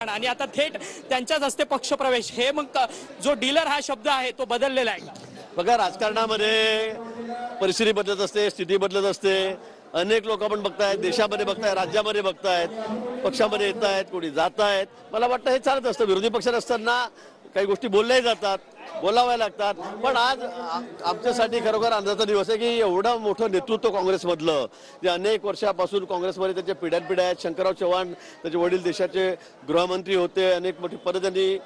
आणि आता थेट त्यांच्याच हस्ते पक्षप्रवेश, हे मग जो डीलर हा शब्द आहे तो बदललेला आहे। बघा, राजकारणामध्ये परिस्थिती बदलत असते, स्थिती बदलत असते। अनेक लोक आपण बघतायत, देशामध्ये बघतायत, राज्यामध्ये बघतायत, पक्षामध्ये येत आहेत, कोणी जात आहेत। मला वाटतं हे चालत असतं। विरोधी पक्षात असताना काही गोष्टी बोलल्याही जातात, बोलाव्या लागतात। पण आज आमच्यासाठी खरोखर आनंदाचा दिवस आहे की एवढं मोठं नेतृत्व काँग्रेसमधलं, जे अनेक वर्षापासून काँग्रेसमध्ये त्याचे पिढ्यानपिढ्या आहेत। शंकरराव चव्हाण त्याचे वडील देशाचे गृहमंत्री होते, अनेक मोठी पदं त्यांनी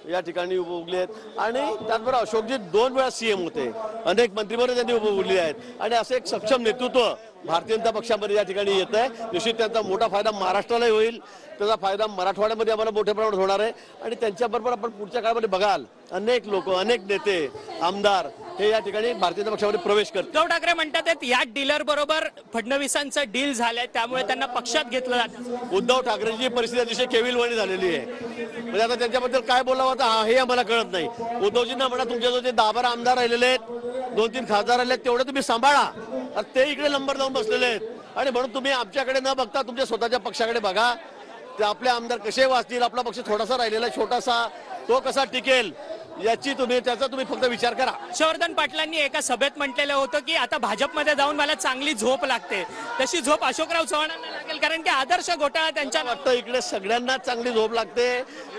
या ठिकाणी उपभोगली आहेत। आणि त्याचबरोबर अशोकजी 2 वेळा सीएम होते, अनेक मंत्रिपदं त्यांनी उपभोगली आहेत। आणि असं एक सक्षम नेतृत्व भारतीय जनता पक्षामध्ये या ठिकाणी येत आहे। निश्चित त्यांचा मोठा फायदा महाराष्ट्रालाही होईल, त्याचा फायदा मराठवाड्यामध्ये आम्हाला मोठ्या प्रमाणात होणार आहे। आणि त्यांच्याबरोबर आपण पुढच्या काळामध्ये बघाल, अनेक लोक, अनेक नेते, आमदार हे या ठिकाणी भारतीय जनता पक्षामध्ये प्रवेश करतात। उद्धव ठाकरे म्हणतात या डीलर बरोबर फडणवीसांचं डील झालंय, त्यामुळे त्यांना पक्षात घेतलं जातं। उद्धव ठाकरेंची परिस्थिती अतिशय केविलवाणी झालेली आहे। म्हणजे आता त्यांच्याबद्दल काय बोलावं आता हे आम्हाला कळत नाही। उद्धवजींना म्हणा, तुमच्या जो ते 10-12 आमदार राहिलेले आहेत, 2-3 खासदार राहिले आहेत, तेवढे तुम्ही सांभाळा। ते इकडे नंबर लावून बसलेले आहेत आणि म्हणून तुम्ही आमच्याकडे न बघता तुमच्या स्वतःच्या पक्षाकडे बघा। ते आपले आमदार कसे वाचतील, आपला पक्ष थोडासा राहिलेला छोटासा, तो कसा टिकेल त्याचा तुम्ही फक्त विचार करा। हर्षवर्धन पाटलांनी एका सभेत म्हटलेलं होतं की आता भाजपमध्ये जाऊन मला चांगली झोप लागते, तशी झोप अशोकराव चव्हाणांना लागेल, कारण की आदर्श घोटाळा त्यांच्या वाटतं इकडे सगळ्यांना चांगली झोप लागते।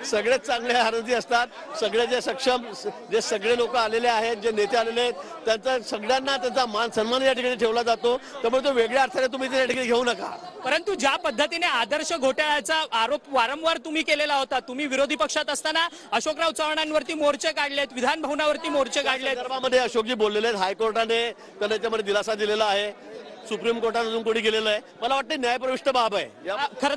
सगळेच चांगले आरोग्य असतात, सगळे जे सक्षम, जे सगळे लोक आलेले आहेत, जे नेते आलेले आहेत, त्यांचा सगळ्यांना त्यांचा मान सन्मान या ठिकाणी ठेवला जातो। त्यामुळे तो वेगळ्या अर्थाने तुम्ही त्या ठिकाणी घेऊ नका। परंतु ज्या पद्धतीने आदर्श घोटाळ्याचा आरोप वारंवार तुम्ही केलेला होता, तुम्ही विरोधी पक्षात असताना अशोकराव चव्हाणांवरती मोर्चे काढलेत, विधान भवनावरती मोर्चे काढलेत। संदर्भामध्ये अशोकजी बोललेले आहेत, हायकोर्टाने त्यांना याच्यामध्ये दिलासा दिलेला आहे, सुप्रीम कोर्टात अजून कोणी गेलेलं आहे। मला वाटतं न्यायप्रविष्ट बाब आहे। खरं